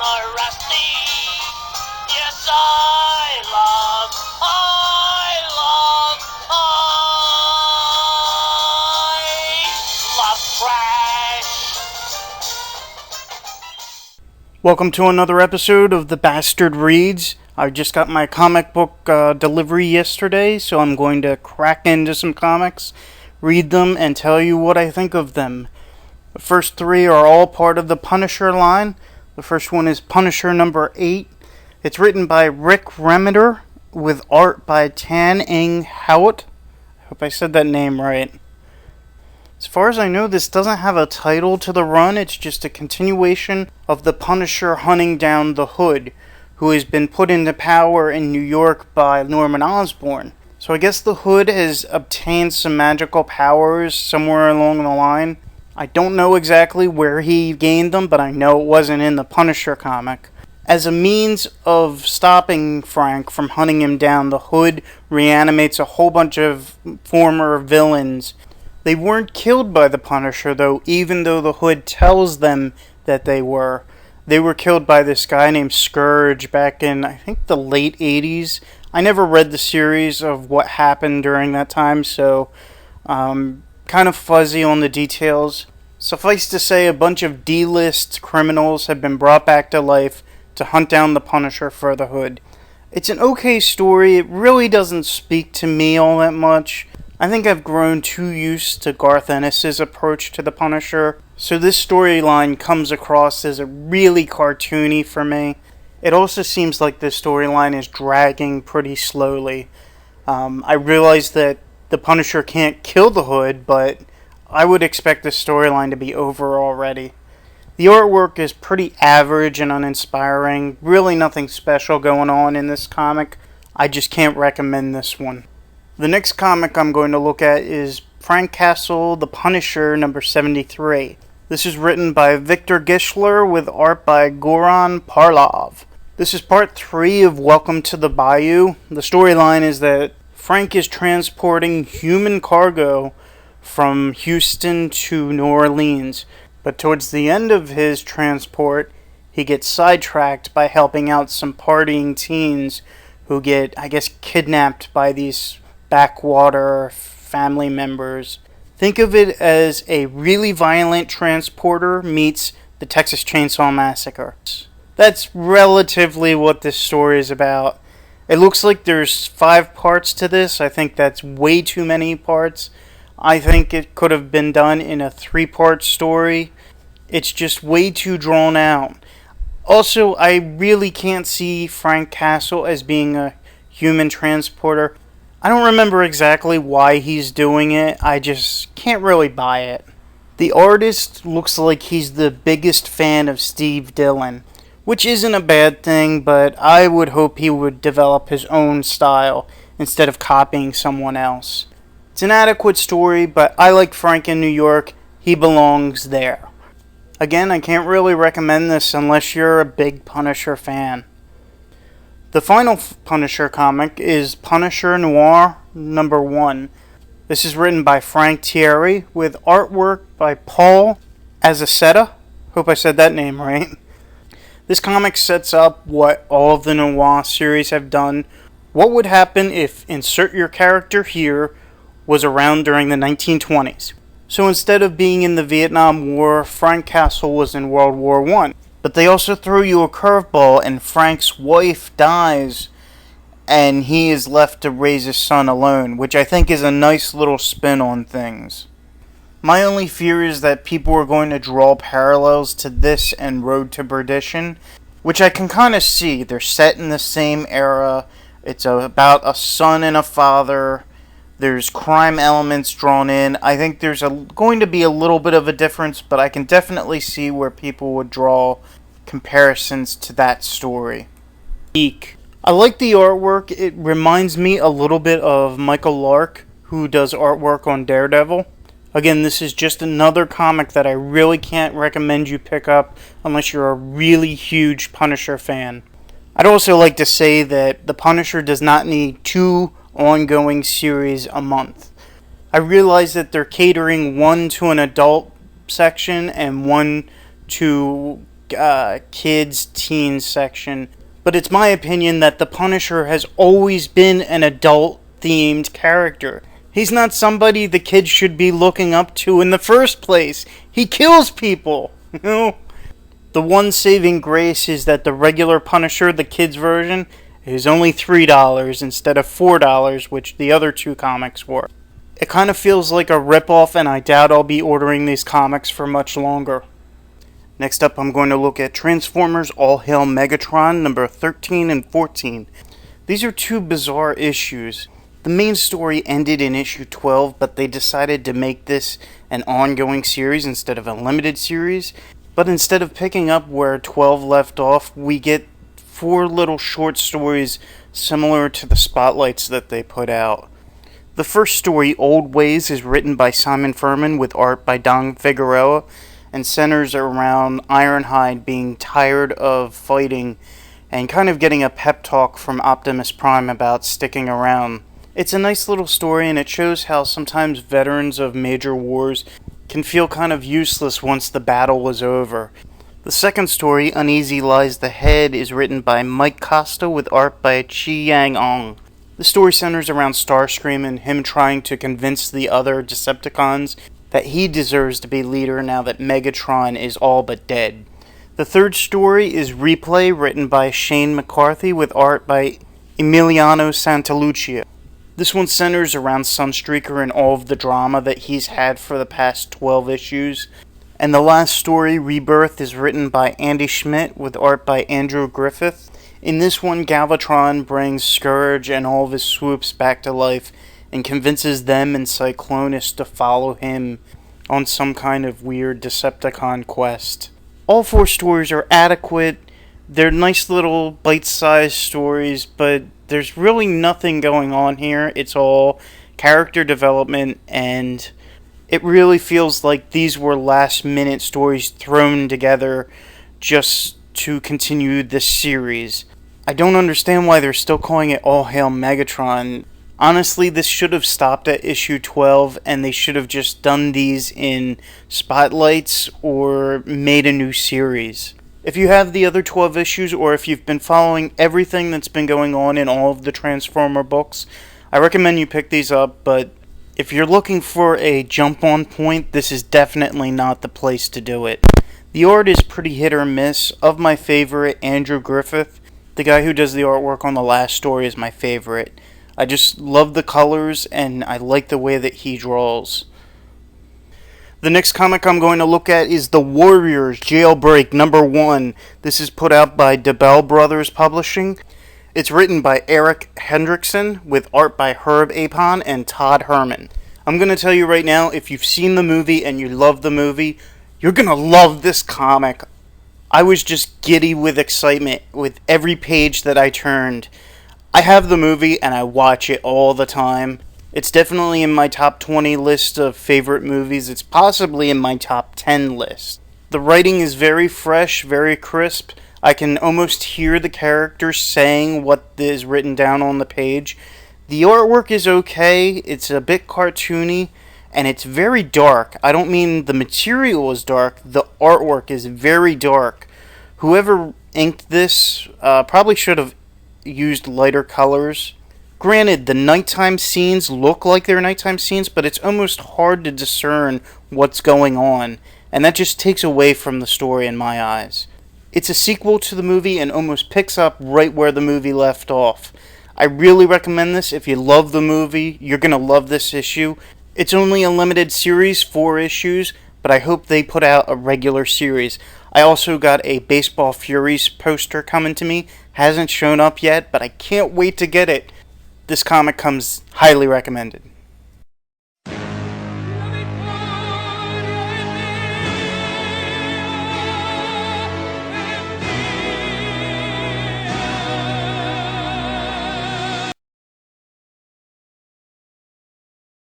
Rusty. Yes, I love trash. Welcome to another episode of The Bastard Reads. I just got my comic book delivery yesterday, so I'm going to crack into some comics, read them, and tell you what I think of them. The first three are all part of the Punisher line. The first one is Punisher number 8. It's written by Rick Remender with art by Tan Eng Howitt. I hope I said that name right. As far as I know, this doesn't have a title to the run. It's just a continuation of the Punisher hunting down the Hood, who has been put into power in New York by Norman Osborn. So I guess the Hood has obtained some magical powers somewhere along the line. I don't know exactly where he gained them, but I know it wasn't in the Punisher comic. As a means of stopping Frank from hunting him down, the Hood reanimates a whole bunch of former villains. They weren't killed by the Punisher, though, even though the Hood tells them that they were. They were killed by this guy named Scourge back in, I think, the late 80s. I never read the series of what happened during that time, so kind of fuzzy on the details. Suffice to say, a bunch of D-list criminals have been brought back to life to hunt down the Punisher for the Hood. It's an okay story. It really doesn't speak to me all that much. I think I've grown too used to Garth Ennis's approach to the Punisher, so this storyline comes across as a really cartoony for me. It also seems like this storyline is dragging pretty slowly. I realize that the Punisher can't kill the Hood, but I would expect this storyline to be over already. The artwork is pretty average and uninspiring, really nothing special going on in this comic. I just can't recommend this one. The next comic I'm going to look at is Frank Castle, The Punisher, number 73. This is written by Victor Gischler with art by Goran Parlov. This is part 3 of Welcome to the Bayou. The storyline is that Frank is transporting human cargo from Houston to New Orleans, but towards the end of his transport, he gets sidetracked by helping out some partying teens who get, I guess, kidnapped by these backwater family members. Think of it as a really violent transporter meets the Texas Chainsaw Massacre. That's relatively what this story is about. It looks like there's 5 parts to this. I think that's way too many parts. I think it could have been done in a 3-part story. It's just way too drawn out. Also, I really can't see Frank Castle as being a human transporter. I don't remember exactly why he's doing it. I just can't really buy it. The artist looks like he's the biggest fan of Steve Dillon, which isn't a bad thing, but I would hope he would develop his own style instead of copying someone else. It's an adequate story, but I like Frank in New York. He belongs there. Again, I can't really recommend this unless you're a big Punisher fan. The final Punisher comic is Punisher Noir number 1. This is written by Frank Thierry with artwork by Paul Azaceta. Hope I said that name right. This comic sets up what all of the Noir series have done. What would happen if Insert Your Character Here was around during the 1920s? So instead of being in the Vietnam War, Frank Castle was in World War I. But they also throw you a curveball and Frank's wife dies and he is left to raise his son alone, which I think is a nice little spin on things. My only fear is that people are going to draw parallels to this and Road to Perdition, which I can kind of see. They're set in the same era. It's about a son and a father. There's crime elements drawn in. I think there's going to be a little bit of a difference, but I can definitely see where people would draw comparisons to that story. I like the artwork. It reminds me a little bit of Michael Lark, who does artwork on Daredevil. Again, this is just another comic that I really can't recommend you pick up unless you're a really huge Punisher fan. I'd also like to say that the Punisher does not need 2 ongoing series a month. I realize that they're catering one to an adult section and one to kids, teen section. But it's my opinion that the Punisher has always been an adult-themed character. He's not somebody the kids should be looking up to in the first place. He kills people, you know? The one saving grace is that the regular Punisher, the kids version, is only $3 instead of $4, which the other two comics were. It kind of feels like a ripoff, and I doubt I'll be ordering these comics for much longer. Next up, I'm going to look at Transformers All Hail Megatron number 13 and 14. These are two bizarre issues. The main story ended in issue 12, but they decided to make this an ongoing series instead of a limited series. But instead of picking up where 12 left off, we get 4 little short stories similar to the spotlights that they put out. The first story, Old Ways, is written by Simon Furman with art by Don Figueroa, and centers around Ironhide being tired of fighting and kind of getting a pep talk from Optimus Prime about sticking around. It's a nice little story, and it shows how sometimes veterans of major wars can feel kind of useless once the battle is over. The second story, Uneasy Lies the Head, is written by Mike Costa with art by Chi Yang Ong. The story centers around Starscream and him trying to convince the other Decepticons that he deserves to be leader now that Megatron is all but dead. The third story is Replay, written by Shane McCarthy with art by Emiliano Santalucia. This one centers around Sunstreaker and all of the drama that he's had for the past 12 issues. And the last story, Rebirth, is written by Andy Schmidt with art by Andrew Griffith. In this one, Galvatron brings Scourge and all of his swoops back to life and convinces them and Cyclonus to follow him on some kind of weird Decepticon quest. All 4 stories are adequate. They're nice little bite-sized stories, but there's really nothing going on here. It's all character development, and it really feels like these were last-minute stories thrown together just to continue this series. I don't understand why they're still calling it All Hail Megatron. Honestly, this should have stopped at issue 12, and they should have just done these in spotlights or made a new series. If you have the other 12 issues, or if you've been following everything that's been going on in all of the Transformer books, I recommend you pick these up, but if you're looking for a jump-on point, this is definitely not the place to do it. The art is pretty hit or miss. Of my favorite, Andrew Griffith, the guy who does the artwork on the last story, is my favorite. I just love the colors, and I like the way that he draws. The next comic I'm going to look at is The Warriors Jailbreak number 1. This is put out by DeBell Brothers Publishing. It's written by Eric Hendrickson with art by Herb Apon and Todd Herman. I'm going to tell you right now, if you've seen the movie and you love the movie, you're going to love this comic. I was just giddy with excitement with every page that I turned. I have the movie and I watch it all the time. It's definitely in my top 20 list of favorite movies. It's possibly in my top 10 list. The writing is very fresh, very crisp. I can almost hear the characters saying what is written down on the page. The artwork is okay. It's a bit cartoony, and it's very dark. I don't mean the material is dark. The artwork is very dark. Whoever inked this probably should have used lighter colors. Granted, the nighttime scenes look like they're nighttime scenes, but it's almost hard to discern what's going on, and that just takes away from the story in my eyes. It's a sequel to the movie and almost picks up right where the movie left off. I really recommend this. If you love the movie, you're going to love this issue. It's only a limited series, 4 issues, but I hope they put out a regular series. I also got a Baseball Furies poster coming to me. Hasn't shown up yet, but I can't wait to get it. This comic comes highly recommended.